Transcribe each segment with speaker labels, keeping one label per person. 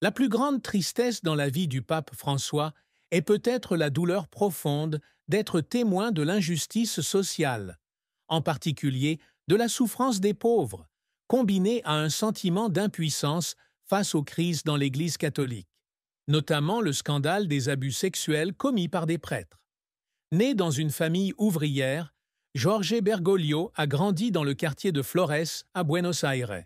Speaker 1: La plus grande tristesse dans la vie du pape François est peut-être la douleur profonde d'être témoin de l'injustice sociale, en particulier de la souffrance des pauvres, combinée à un sentiment d'impuissance face aux crises dans l'Église catholique, notamment le scandale des abus sexuels commis par des prêtres. Né dans une famille ouvrière, Jorge Bergoglio a grandi dans le quartier de Flores à Buenos Aires,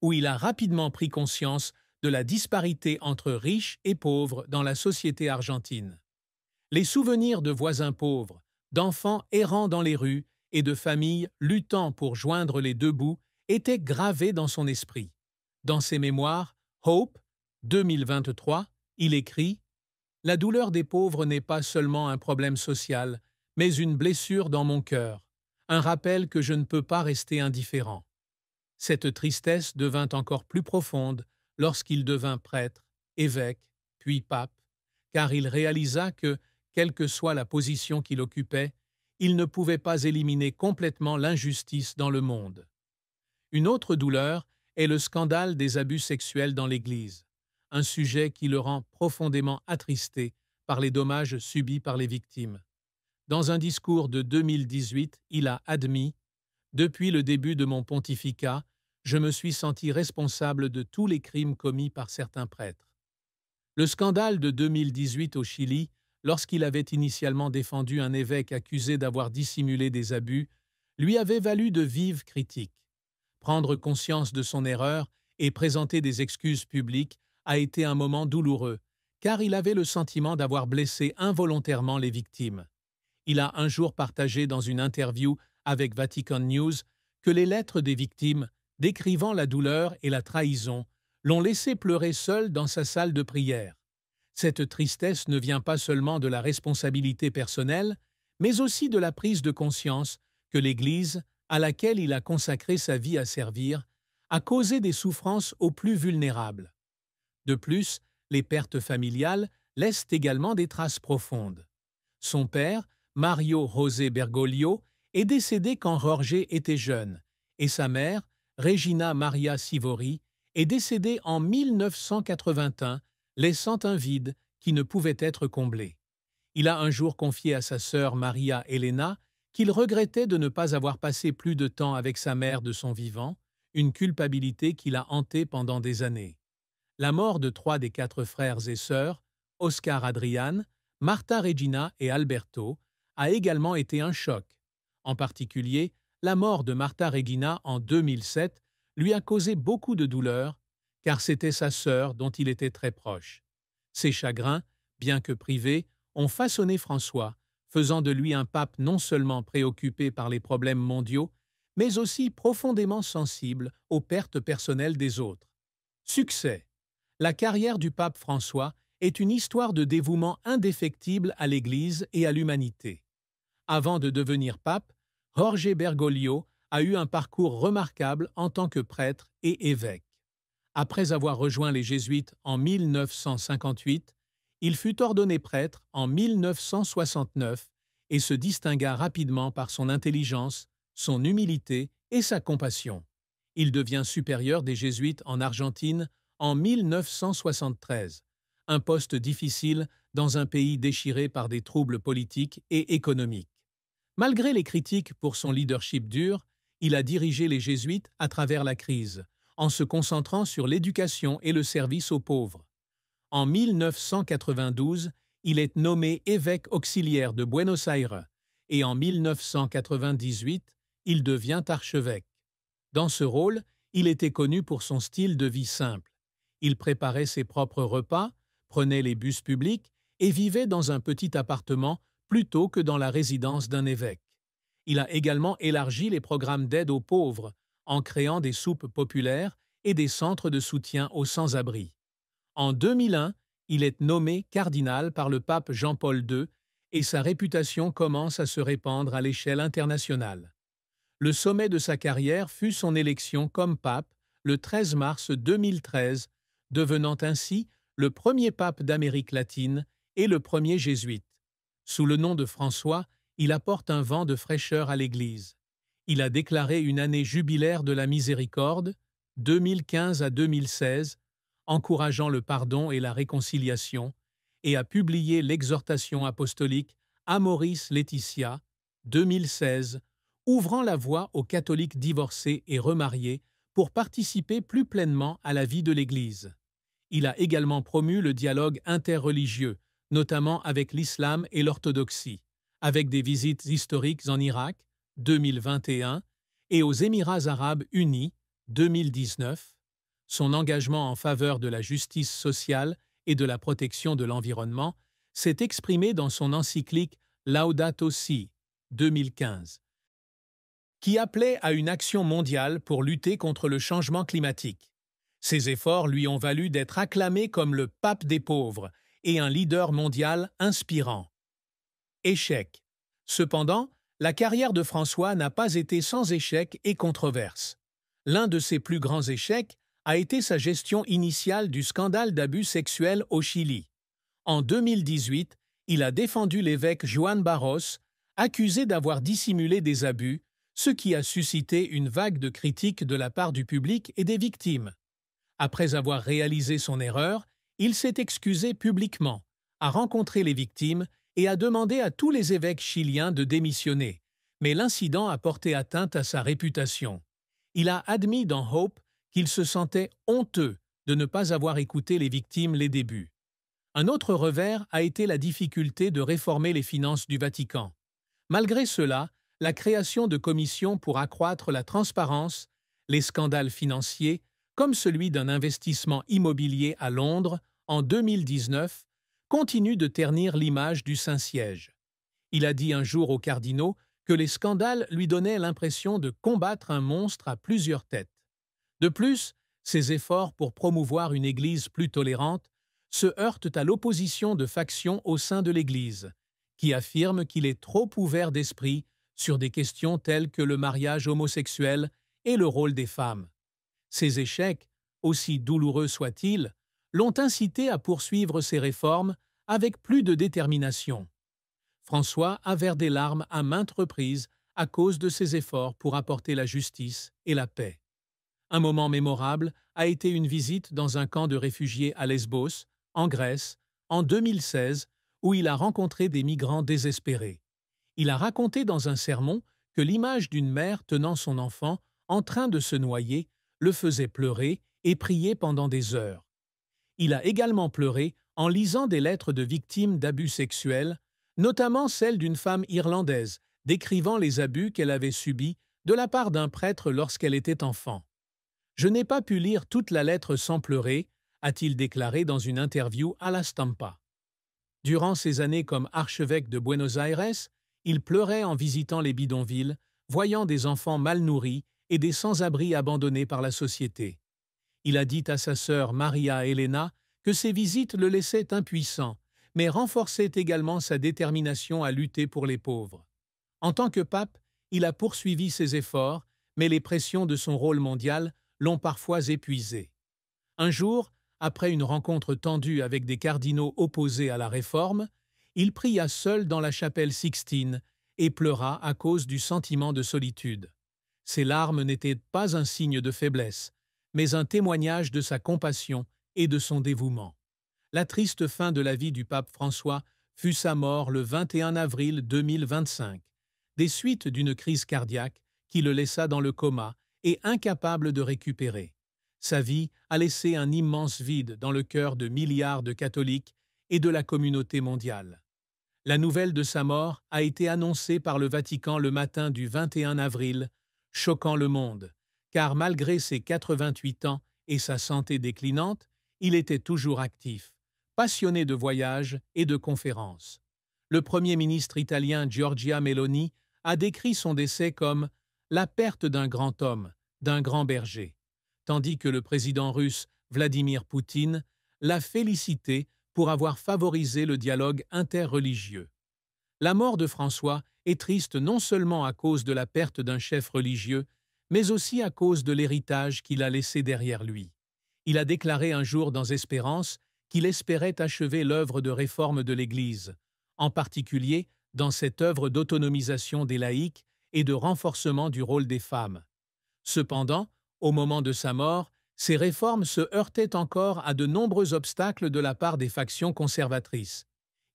Speaker 1: où il a rapidement pris conscience de la disparité entre riches et pauvres dans la société argentine. Les souvenirs de voisins pauvres, d'enfants errant dans les rues et de familles luttant pour joindre les deux bouts étaient gravés dans son esprit. Dans ses mémoires, Hope, 2023, il écrit « La douleur des pauvres n'est pas seulement un problème social, mais une blessure dans mon cœur, un rappel que je ne peux pas rester indifférent. » Cette tristesse devint encore plus profonde lorsqu'il devint prêtre, évêque, puis pape, car il réalisa que, quelle que soit la position qu'il occupait, il ne pouvait pas éliminer complètement l'injustice dans le monde. Une autre douleur est le scandale des abus sexuels dans l'Église, un sujet qui le rend profondément attristé par les dommages subis par les victimes. Dans un discours de 2018, il a admis « Depuis le début de mon pontificat, je me suis senti responsable de tous les crimes commis par certains prêtres. » Le scandale de 2018 au Chili, lorsqu'il avait initialement défendu un évêque accusé d'avoir dissimulé des abus, lui avait valu de vives critiques. Prendre conscience de son erreur et présenter des excuses publiques a été un moment douloureux, car il avait le sentiment d'avoir blessé involontairement les victimes. Il a un jour partagé dans une interview avec Vatican News que les lettres des victimes, décrivant la douleur et la trahison, l'ont laissé pleurer seul dans sa salle de prière. Cette tristesse ne vient pas seulement de la responsabilité personnelle, mais aussi de la prise de conscience que l'Église, à laquelle il a consacré sa vie à servir, a causé des souffrances aux plus vulnérables. De plus, les pertes familiales laissent également des traces profondes. Son père, Mario José Bergoglio, est décédé quand Jorge était jeune, et sa mère, Regina Maria Sivori, est décédée en 1981, laissant un vide qui ne pouvait être comblé. Il a un jour confié à sa sœur Maria Elena qu'il regrettait de ne pas avoir passé plus de temps avec sa mère de son vivant, une culpabilité qui l'a hanté pendant des années. La mort de 3 des 4 frères et sœurs, Oscar Adrián, Marta Regina et Alberto, a également été un choc. En particulier, la mort de Marta Regina en 2007 lui a causé beaucoup de douleur, car c'était sa sœur dont il était très proche. Ces chagrins, bien que privés, ont façonné François, faisant de lui un pape non seulement préoccupé par les problèmes mondiaux, mais aussi profondément sensible aux pertes personnelles des autres. Succès. La carrière du pape François est une histoire de dévouement indéfectible à l'Église et à l'humanité. Avant de devenir pape, Jorge Bergoglio a eu un parcours remarquable en tant que prêtre et évêque. Après avoir rejoint les Jésuites en 1958, il fut ordonné prêtre en 1969 et se distingua rapidement par son intelligence, son humilité et sa compassion. Il devient supérieur des Jésuites en Argentine en 1973, un poste difficile dans un pays déchiré par des troubles politiques et économiques. Malgré les critiques pour son leadership dur, il a dirigé les Jésuites à travers la crise, en se concentrant sur l'éducation et le service aux pauvres. En 1992, il est nommé évêque auxiliaire de Buenos Aires et en 1998, il devient archevêque. Dans ce rôle, il était connu pour son style de vie simple. Il préparait ses propres repas, prenait les bus publics et vivait dans un petit appartement plutôt que dans la résidence d'un évêque. Il a également élargi les programmes d'aide aux pauvres en créant des soupes populaires et des centres de soutien aux sans-abri. En 2001, il est nommé cardinal par le pape Jean-Paul II et sa réputation commence à se répandre à l'échelle internationale. Le sommet de sa carrière fut son élection comme pape le 13 mars 2013, devenant ainsi le premier pape d'Amérique latine et le premier jésuite. Sous le nom de François, il apporte un vent de fraîcheur à l'Église. Il a déclaré une année jubilaire de la miséricorde, 2015 à 2016, encourageant le pardon et la réconciliation, et a publié l'exhortation apostolique Amoris Laetitia, 2016, ouvrant la voie aux catholiques divorcés et remariés pour participer plus pleinement à la vie de l'Église. Il a également promu le dialogue interreligieux, notamment avec l'islam et l'orthodoxie, avec des visites historiques en Irak, 2021, et aux Émirats arabes unis, 2019, son engagement en faveur de la justice sociale et de la protection de l'environnement s'est exprimé dans son encyclique Laudato Si, 2015, qui appelait à une action mondiale pour lutter contre le changement climatique. Ses efforts lui ont valu d'être acclamé comme le pape des pauvres et un leader mondial inspirant. Échec. Cependant, la carrière de François n'a pas été sans échecs et controverses. L'un de ses plus grands échecs a été sa gestion initiale du scandale d'abus sexuels au Chili. En 2018, il a défendu l'évêque Juan Barros, accusé d'avoir dissimulé des abus, ce qui a suscité une vague de critiques de la part du public et des victimes. Après avoir réalisé son erreur, il s'est excusé publiquement, a rencontré les victimes et a demandé à tous les évêques chiliens de démissionner, mais l'incident a porté atteinte à sa réputation. Il a admis dans Hope qu'il se sentait honteux de ne pas avoir écouté les victimes les débuts. Un autre revers a été la difficulté de réformer les finances du Vatican. Malgré cela, la création de commissions pour accroître la transparence, les scandales financiers, comme celui d'un investissement immobilier à Londres en 2019, continuent de ternir l'image du Saint-Siège. Il a dit un jour aux cardinaux que les scandales lui donnaient l'impression de combattre un monstre à plusieurs têtes. De plus, ses efforts pour promouvoir une Église plus tolérante se heurtent à l'opposition de factions au sein de l'Église, qui affirment qu'il est trop ouvert d'esprit sur des questions telles que le mariage homosexuel et le rôle des femmes. Ces échecs, aussi douloureux soient-ils, l'ont incité à poursuivre ses réformes avec plus de détermination. François a versé des larmes à maintes reprises à cause de ses efforts pour apporter la justice et la paix. Un moment mémorable a été une visite dans un camp de réfugiés à Lesbos, en Grèce, en 2016, où il a rencontré des migrants désespérés. Il a raconté dans un sermon que l'image d'une mère tenant son enfant en train de se noyer le faisait pleurer et prier pendant des heures. Il a également pleuré en lisant des lettres de victimes d'abus sexuels, notamment celle d'une femme irlandaise décrivant les abus qu'elle avait subis de la part d'un prêtre lorsqu'elle était enfant. « Je n'ai pas pu lire toute la lettre sans pleurer », a-t-il déclaré dans une interview à La Stampa. Durant ses années comme archevêque de Buenos Aires, il pleurait en visitant les bidonvilles, voyant des enfants mal nourris et des sans-abri abandonnés par la société. Il a dit à sa sœur Maria Elena que ces visites le laissaient impuissant, mais renforçaient également sa détermination à lutter pour les pauvres. En tant que pape, il a poursuivi ses efforts, mais les pressions de son rôle mondial l'ont parfois épuisé. Un jour, après une rencontre tendue avec des cardinaux opposés à la réforme, il pria seul dans la chapelle Sixtine et pleura à cause du sentiment de solitude. Ses larmes n'étaient pas un signe de faiblesse, mais un témoignage de sa compassion et de son dévouement. La triste fin de la vie du pape François fut sa mort le 21 avril 2025, des suites d'une crise cardiaque qui le laissa dans le coma et incapable de récupérer. Sa vie a laissé un immense vide dans le cœur de milliards de catholiques et de la communauté mondiale. La nouvelle de sa mort a été annoncée par le Vatican le matin du 21 avril, choquant le monde, car malgré ses 88 ans et sa santé déclinante, il était toujours actif, passionné de voyages et de conférences. Le Premier ministre italien Giorgia Meloni a décrit son décès comme « la perte d'un grand homme, d'un grand berger », tandis que le président russe Vladimir Poutine l'a félicité pour avoir favorisé le dialogue interreligieux. La mort de François est triste non seulement à cause de la perte d'un chef religieux, mais aussi à cause de l'héritage qu'il a laissé derrière lui. Il a déclaré un jour dans Espérance qu'il espérait achever l'œuvre de réforme de l'Église, en particulier dans cette œuvre d'autonomisation des laïcs et de renforcement du rôle des femmes. Cependant, au moment de sa mort, Ces réformes se heurtaient encore à de nombreux obstacles de la part des factions conservatrices.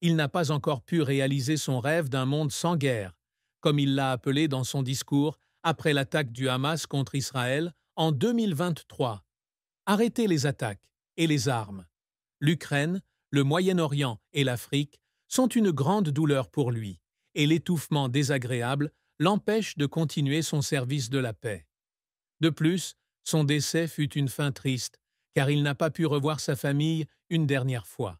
Speaker 1: Il n'a pas encore pu réaliser son rêve d'un monde sans guerre, comme il l'a appelé dans son discours après l'attaque du Hamas contre Israël en 2023. Arrêter les attaques et les armes. L'Ukraine, le Moyen-Orient et l'Afrique sont une grande douleur pour lui, et l'étouffement désagréable l'empêche de continuer son service de la paix. De plus, son décès fut une fin triste, car il n'a pas pu revoir sa famille une dernière fois.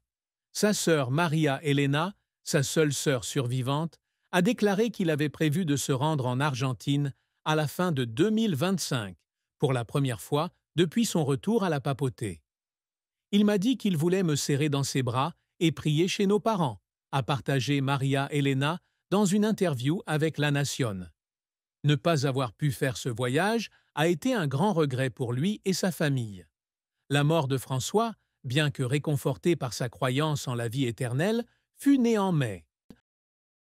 Speaker 1: Sa sœur Maria Elena, sa seule sœur survivante, a déclaré qu'il avait prévu de se rendre en Argentine à la fin de 2025, pour la première fois depuis son retour à la papauté. Il m'a dit qu'il voulait me serrer dans ses bras et prier chez nos parents, a partagé Maria Elena dans une interview avec La Nation. Ne pas avoir pu faire ce voyage a été un grand regret pour lui et sa famille. La mort de François, bien que réconfortée par sa croyance en la vie éternelle, fut née en mai.